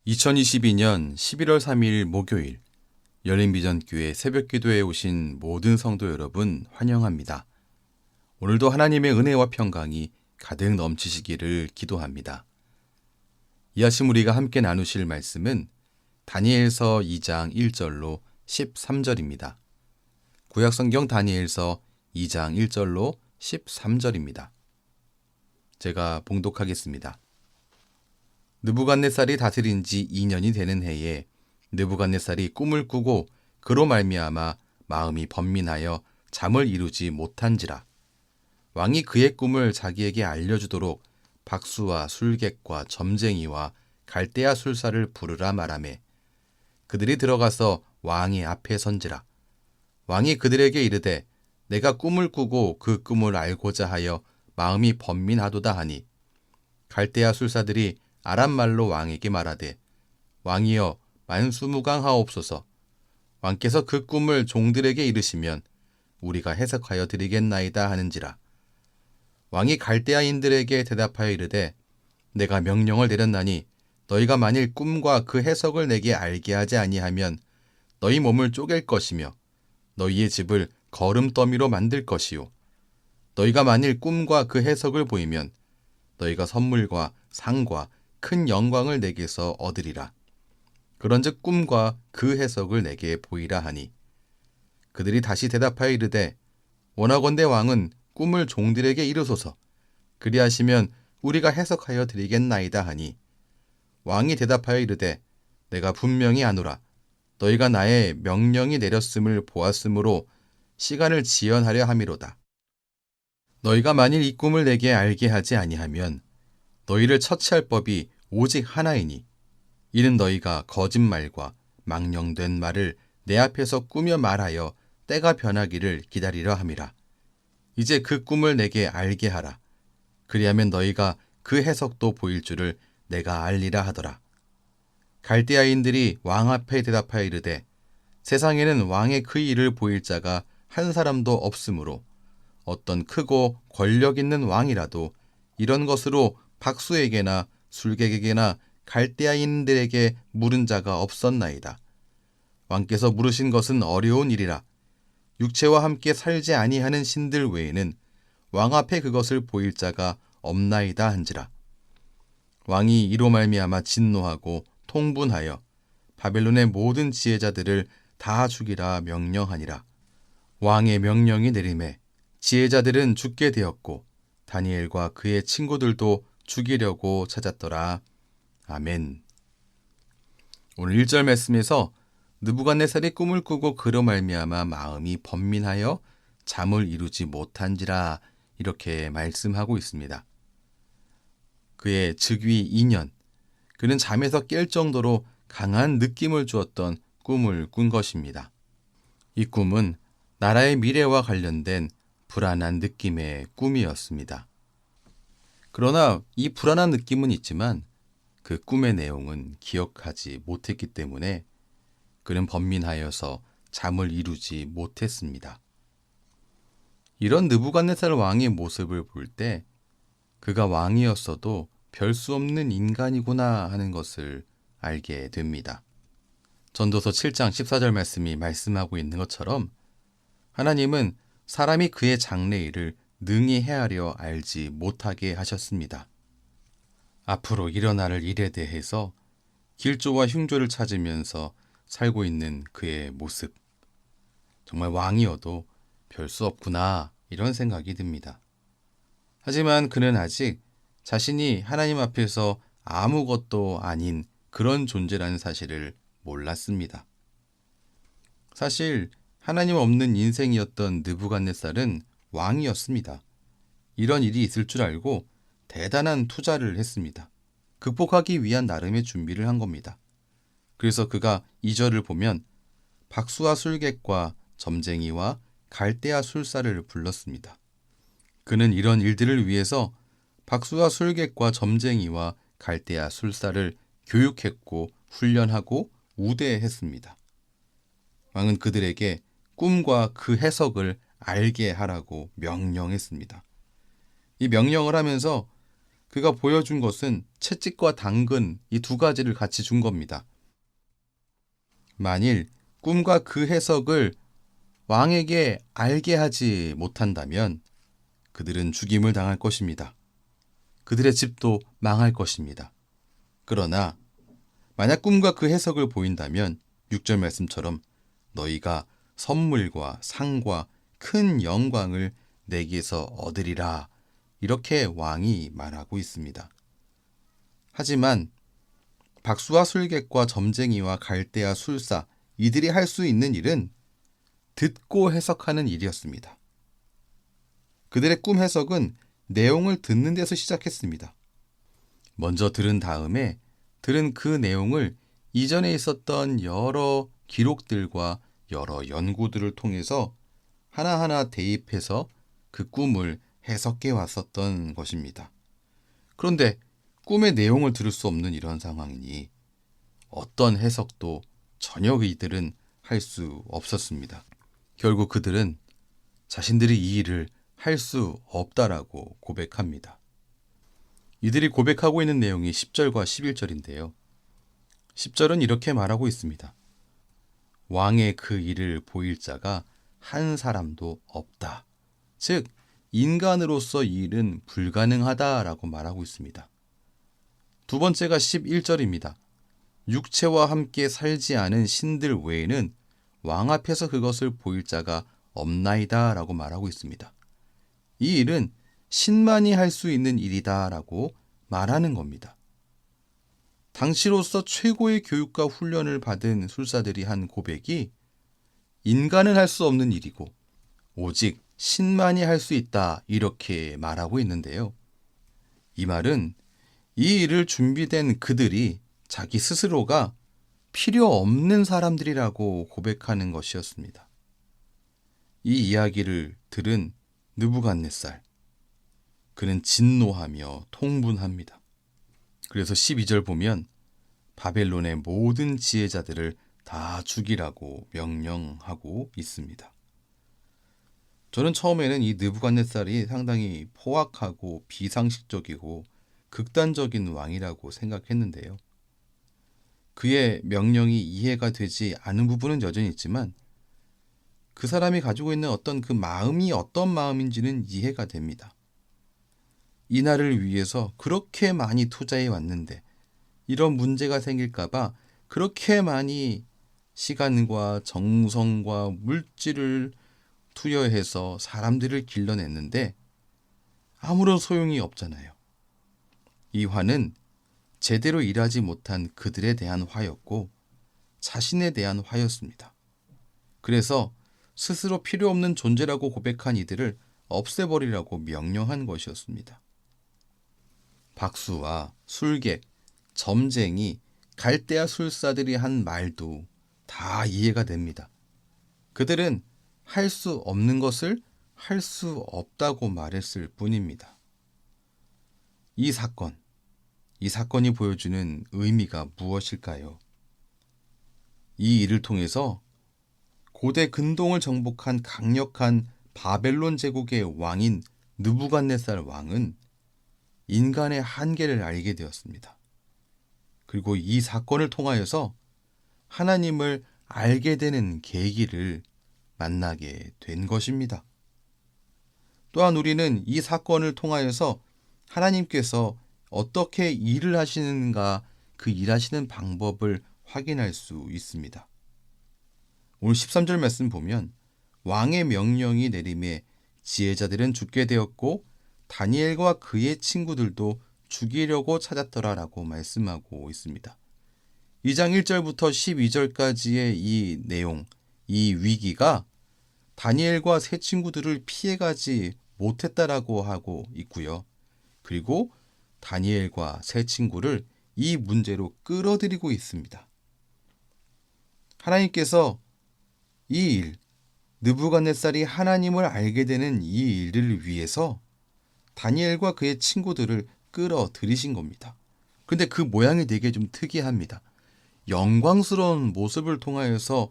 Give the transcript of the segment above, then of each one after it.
2022년 11월 3일 목요일 열린비전교회 새벽기도에 오신 모든 성도 여러분 환영합니다. 오늘도 하나님의 은혜와 평강이 가득 넘치시기를 기도합니다. 이 아침 우리가 함께 나누실 말씀은 다니엘서 2장 1절로 13절입니다. 구약성경 다니엘서 2장 1절로 13절입니다. 제가 봉독하겠습니다. 느부갓네살이 다스린 지 2년이 되는 해에 느부갓네살이 꿈을 꾸고 그로 말미암아 마음이 번민하여 잠을 이루지 못한지라. 왕이 그의 꿈을 자기에게 알려주도록 박수와 술객과 점쟁이와 갈대아 술사를 부르라 말하매 그들이 들어가서 왕의 앞에 선지라. 왕이 그들에게 이르되 내가 꿈을 꾸고 그 꿈을 알고자 하여 마음이 번민하도다 하니 갈대아 술사들이 아람말로 왕에게 말하되 왕이여 만수무강하옵소서. 왕께서 그 꿈을 종들에게 이르시면 우리가 해석하여 드리겠나이다 하는지라. 왕이 갈대아인들에게 대답하여 이르되 내가 명령을 내렸나니 너희가 만일 꿈과 그 해석을 내게 알게 하지 아니하면 너희 몸을 쪼갤 것이며 너희의 집을 거름더미로 만들 것이요 너희가 만일 꿈과 그 해석을 보이면 너희가 선물과 상과 큰 영광을 내게서 얻으리라. 그런즉 꿈과 그 해석을 내게 보이라 하니 그들이 다시 대답하여 이르되 원하건대 왕은 꿈을 종들에게 이르소서. 그리하시면 우리가 해석하여 드리겠나이다 하니 왕이 대답하여 이르되 내가 분명히 아노라. 너희가 나의 명령이 내렸음을 보았으므로 시간을 지연하려 함이로다. 너희가 만일 이 꿈을 내게 알게 하지 아니하면 너희를 처치할 법이 오직 하나이니 이는 너희가 거짓말과 망령된 말을 내 앞에서 꾸며 말하여 때가 변하기를 기다리려 함이라. 이제 그 꿈을 내게 알게 하라. 그리하면 너희가 그 해석도 보일 줄을 내가 알리라 하더라. 갈대아인들이 왕 앞에 대답하여 이르되 세상에는 왕의 그 일을 보일 자가 한 사람도 없으므로 어떤 크고 권력 있는 왕이라도 이런 것으로 박수에게나 술객에게나 갈대아인들에게 물은 자가 없었나이다. 왕께서 물으신 것은 어려운 일이라. 육체와 함께 살지 아니하는 신들 외에는 왕 앞에 그것을 보일 자가 없나이다 한지라. 왕이 이로 말미암아 진노하고 통분하여 바벨론의 모든 지혜자들을 다 죽이라 명령하니라. 왕의 명령이 내림에 지혜자들은 죽게 되었고 다니엘과 그의 친구들도 죽이려고 찾았더라. 아멘. 오늘 1절 말씀에서 느부갓네살이 꿈을 꾸고 그로 말미암아 마음이 번민하여 잠을 이루지 못한지라 이렇게 말씀하고 있습니다. 그의 즉위 2년, 그는 잠에서 깰 정도로 강한 느낌을 주었던 꿈을 꾼 것입니다. 이 꿈은 나라의 미래와 관련된 불안한 느낌의 꿈이었습니다. 그러나 이 불안한 느낌은 있지만 그 꿈의 내용은 기억하지 못했기 때문에 그는 번민하여서 잠을 이루지 못했습니다. 이런 느부갓네살 왕의 모습을 볼 때 그가 왕이었어도 별 수 없는 인간이구나 하는 것을 알게 됩니다. 전도서 7장 14절 말씀이 말씀하고 있는 것처럼 하나님은 사람이 그의 장래일을 능히 헤아려 알지 못하게 하셨습니다. 앞으로 일어날 일에 대해서 길조와 흉조를 찾으면서 살고 있는 그의 모습. 정말 왕이어도 별 수 없구나 이런 생각이 듭니다. 하지만 그는 아직 자신이 하나님 앞에서 아무것도 아닌 그런 존재라는 사실을 몰랐습니다. 사실 하나님 없는 인생이었던 느부갓네살은 왕이었습니다. 이런 일이 있을 줄 알고 대단한 투자를 했습니다. 극복하기 위한 나름의 준비를 한 겁니다. 그래서 그가 2절을 보면 박수와 술객과 점쟁이와 갈대아 술사를 불렀습니다. 그는 이런 일들을 위해서 박수와 술객과 점쟁이와 갈대아 술사를 교육했고 훈련하고 우대했습니다. 왕은 그들에게 꿈과 그 해석을 알게 하라고 명령했습니다. 이 명령을 하면서 그가 보여준 것은 채찍과 당근 이 두 가지를 같이 준 겁니다. 만일 꿈과 그 해석을 왕에게 알게 하지 못한다면 그들은 죽임을 당할 것입니다. 그들의 집도 망할 것입니다. 그러나 만약 꿈과 그 해석을 보인다면 6절 말씀처럼 너희가 선물과 상과 큰 영광을 내게서 얻으리라. 이렇게 왕이 말하고 있습니다. 하지만 박수와 술객과 점쟁이와 갈대아 술사 이들이 할 수 있는 일은 듣고 해석하는 일이었습니다. 그들의 꿈 해석은 내용을 듣는 데서 시작했습니다. 먼저 들은 다음에 들은 그 내용을 이전에 있었던 여러 기록들과 여러 연구들을 통해서 하나하나 대입해서 그 꿈을 해석해 왔었던 것입니다. 그런데 꿈의 내용을 들을 수 없는 이런 상황이니 어떤 해석도 전혀 이들은 할 수 없었습니다. 결국 그들은 자신들이 이 일을 할 수 없다라고 고백합니다. 이들이 고백하고 있는 내용이 10절과 11절인데요. 10절은 이렇게 말하고 있습니다. 왕의 그 일을 보일 자가 한 사람도 없다. 즉, 인간으로서 이 일은 불가능하다라고 말하고 있습니다. 두 번째가 11절입니다. 육체와 함께 살지 않은 신들 외에는 왕 앞에서 그것을 보일 자가 없나이다 라고 말하고 있습니다. 이 일은 신만이 할 수 있는 일이다 라고 말하는 겁니다. 당시로서 최고의 교육과 훈련을 받은 술사들이 한 고백이 인간은 할 수 없는 일이고 오직 신만이 할 수 있다 이렇게 말하고 있는데요. 이 말은 이 일을 준비된 그들이 자기 스스로가 필요 없는 사람들이라고 고백하는 것이었습니다. 이 이야기를 들은 느부갓네살, 그는 진노하며 통분합니다. 그래서 12절 보면 바벨론의 모든 지혜자들을 다 죽이라고 명령하고 있습니다. 저는 처음에는 이 느부갓네살이 상당히 포악하고 비상식적이고 극단적인 왕이라고 생각했는데요. 그의 명령이 이해가 되지 않은 부분은 여전히 있지만 그 사람이 가지고 있는 어떤 그 마음이 어떤 마음인지는 이해가 됩니다. 이 나라를 위해서 그렇게 많이 투자해 왔는데 이런 문제가 생길까봐 그렇게 많이 시간과 정성과 물질을 투여해서 사람들을 길러냈는데 아무런 소용이 없잖아요. 이 화는 제대로 일하지 못한 그들에 대한 화였고 자신에 대한 화였습니다. 그래서 스스로 필요 없는 존재라고 고백한 이들을 없애버리라고 명령한 것이었습니다. 박수와 술객, 점쟁이, 갈대아 술사들이 한 말도 다 이해가 됩니다. 그들은 할 수 없는 것을 할 수 없다고 말했을 뿐입니다. 이 사건이 보여주는 의미가 무엇일까요? 이 일을 통해서 고대 근동을 정복한 강력한 바벨론 제국의 왕인 느부갓네살 왕은 인간의 한계를 알게 되었습니다. 그리고 이 사건을 통하여서 하나님을 알게 되는 계기를 만나게 된 것입니다. 또한 우리는 이 사건을 통하여서 하나님께서 어떻게 일을 하시는가 그 일하시는 방법을 확인할 수 있습니다. 오늘 13절 말씀 보면 왕의 명령이 내림에 지혜자들은 죽게 되었고 다니엘과 그의 친구들도 죽이려고 찾았더라라고 말씀하고 있습니다. 2장 1절부터 12절까지의 이 내용, 이 위기가 다니엘과 세 친구들을 피해가지 못했다라고 하고 있고요. 그리고 다니엘과 세 친구를 이 문제로 끌어들이고 있습니다. 하나님께서 이 일, 느부갓네살이 하나님을 알게 되는 이 일을 위해서 다니엘과 그의 친구들을 끌어들이신 겁니다. 근데 그 모양이 되게 좀 특이합니다. 영광스러운 모습을 통하여서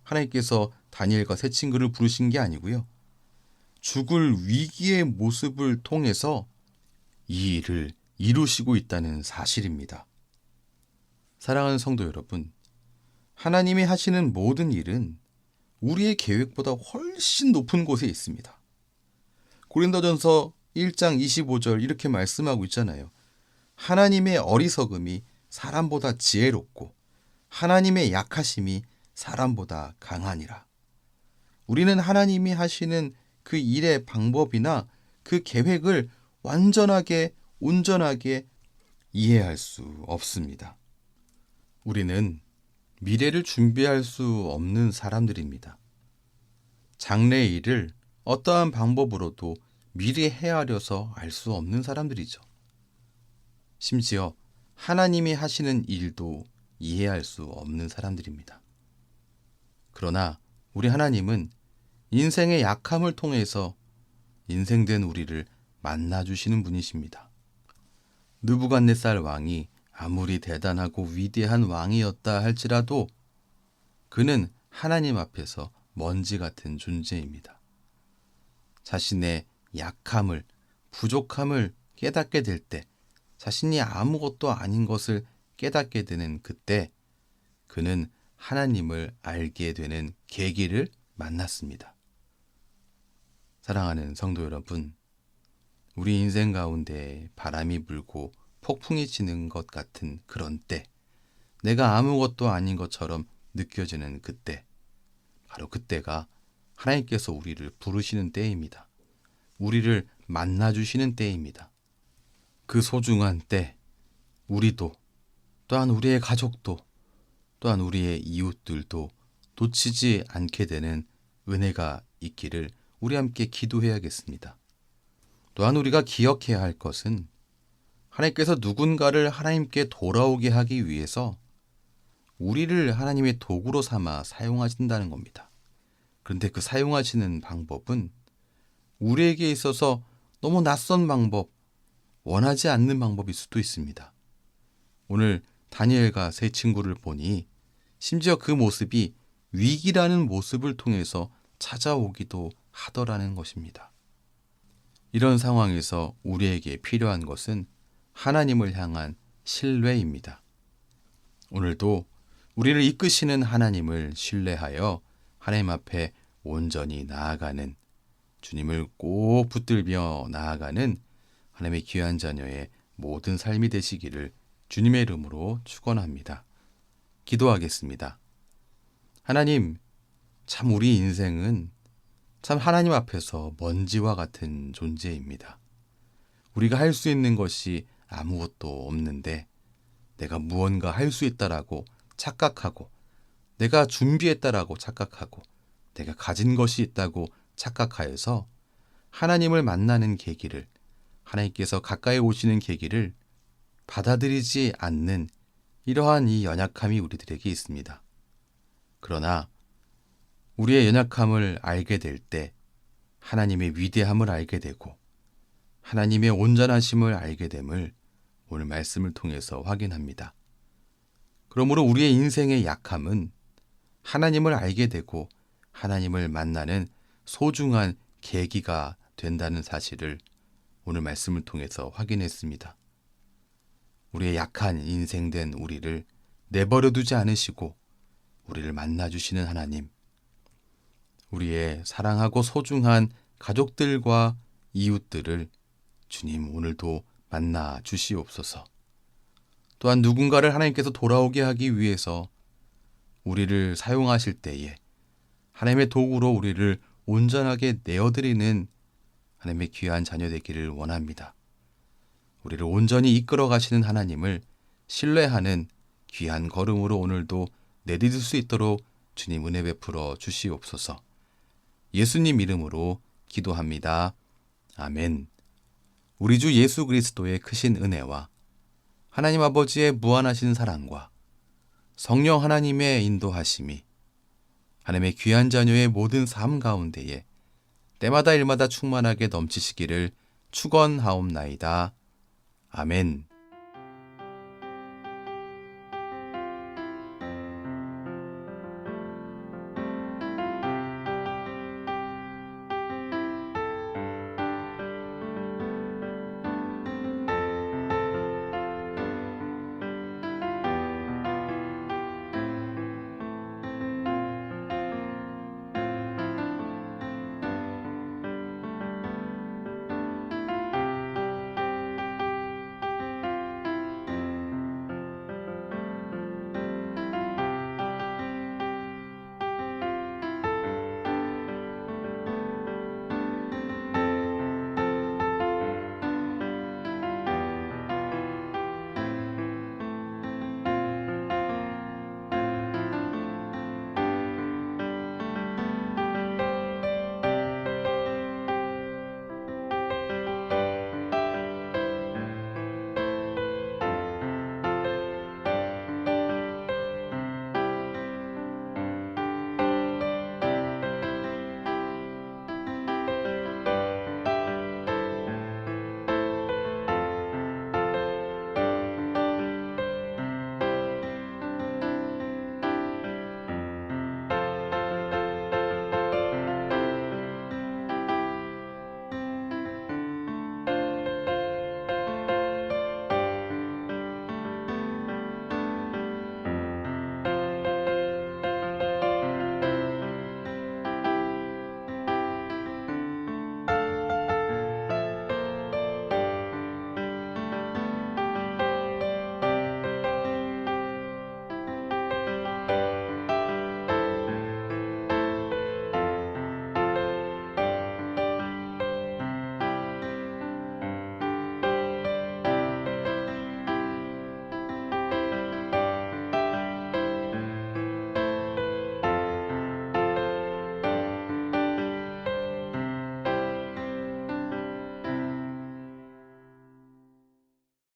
하나님께서 다니엘과 세 친구를 부르신 게 아니고요. 죽을 위기의 모습을 통해서 이 일을 이루시고 있다는 사실입니다. 사랑하는 성도 여러분, 하나님이 하시는 모든 일은 우리의 계획보다 훨씬 높은 곳에 있습니다. 고린도전서 1장 25절 이렇게 말씀하고 있잖아요. 하나님의 어리석음이 사람보다 지혜롭고 하나님의 약하심이 사람보다 강하니라. 우리는 하나님이 하시는 그 일의 방법이나 그 계획을 완전하게, 온전하게 이해할 수 없습니다. 우리는 미래를 준비할 수 없는 사람들입니다. 장래의 일을 어떠한 방법으로도 미리 헤아려서 알 수 없는 사람들이죠. 심지어 하나님이 하시는 일도 이해할 수 없는 사람들입니다. 그러나 우리 하나님은 인생의 약함을 통해서 인생된 우리를 만나주시는 분이십니다. 느부갓네살 왕이 아무리 대단하고 위대한 왕이었다 할지라도 그는 하나님 앞에서 먼지 같은 존재입니다. 자신의 약함을, 부족함을 깨닫게 될 때, 자신이 아무것도 아닌 것을 깨닫게 되는 그때 그는 하나님을 알게 되는 계기를 만났습니다. 사랑하는 성도 여러분, 우리 인생 가운데 바람이 불고 폭풍이 치는 것 같은 그런 때, 내가 아무것도 아닌 것처럼 느껴지는 그때, 바로 그때가 하나님께서 우리를 부르시는 때입니다. 우리를 만나주시는 때입니다. 그 소중한 때, 우리도, 또한 우리의 가족도, 또한 우리의 이웃들도 놓치지 않게 되는 은혜가 있기를 우리 함께 기도해야겠습니다. 또한 우리가 기억해야 할 것은 하나님께서 누군가를 하나님께 돌아오게 하기 위해서 우리를 하나님의 도구로 삼아 사용하신다는 겁니다. 그런데 그 사용하시는 방법은 우리에게 있어서 너무 낯선 방법, 원하지 않는 방법일 수도 있습니다. 오늘 다니엘과 세 친구를 보니 심지어 그 모습이 위기라는 모습을 통해서 찾아오기도 하더라는 것입니다. 이런 상황에서 우리에게 필요한 것은 하나님을 향한 신뢰입니다. 오늘도 우리를 이끄시는 하나님을 신뢰하여 하나님 앞에 온전히 나아가는, 주님을 꼭 붙들며 나아가는 하나님의 귀한 자녀의 모든 삶이 되시기를 주님의 이름으로 축원합니다. 기도하겠습니다. 하나님, 참 우리 인생은 참 하나님 앞에서 먼지와 같은 존재입니다. 우리가 할 수 있는 것이 아무것도 없는데 내가 무언가 할 수 있다라고 착각하고, 내가 준비했다라고 착각하고, 내가 가진 것이 있다고 착각하여서 하나님을 만나는 계기를, 하나님께서 가까이 오시는 계기를 받아들이지 않는 이러한 이 연약함이 우리들에게 있습니다. 그러나 우리의 연약함을 알게 될 때 하나님의 위대함을 알게 되고 하나님의 온전하심을 알게 됨을 오늘 말씀을 통해서 확인합니다. 그러므로 우리의 인생의 약함은 하나님을 알게 되고 하나님을 만나는 소중한 계기가 된다는 사실을 오늘 말씀을 통해서 확인했습니다. 우리의 약한 인생된 우리를 내버려 두지 않으시고 우리를 만나주시는 하나님, 우리의 사랑하고 소중한 가족들과 이웃들을 주님 오늘도 만나 주시옵소서. 또한 누군가를 하나님께서 돌아오게 하기 위해서 우리를 사용하실 때에 하나님의 도구로 우리를 온전하게 내어드리는 하나님의 귀한 자녀 되기를 원합니다. 우리를 온전히 이끌어 가시는 하나님을 신뢰하는 귀한 걸음으로 오늘도 내디딜 수 있도록 주님 은혜 베풀어 주시옵소서. 예수님 이름으로 기도합니다. 아멘. 우리 주 예수 그리스도의 크신 은혜와 하나님 아버지의 무한하신 사랑과 성령 하나님의 인도하심이 하나님의 귀한 자녀의 모든 삶 가운데에 때마다 일마다 충만하게 넘치시기를 축원하옵나이다. 아멘.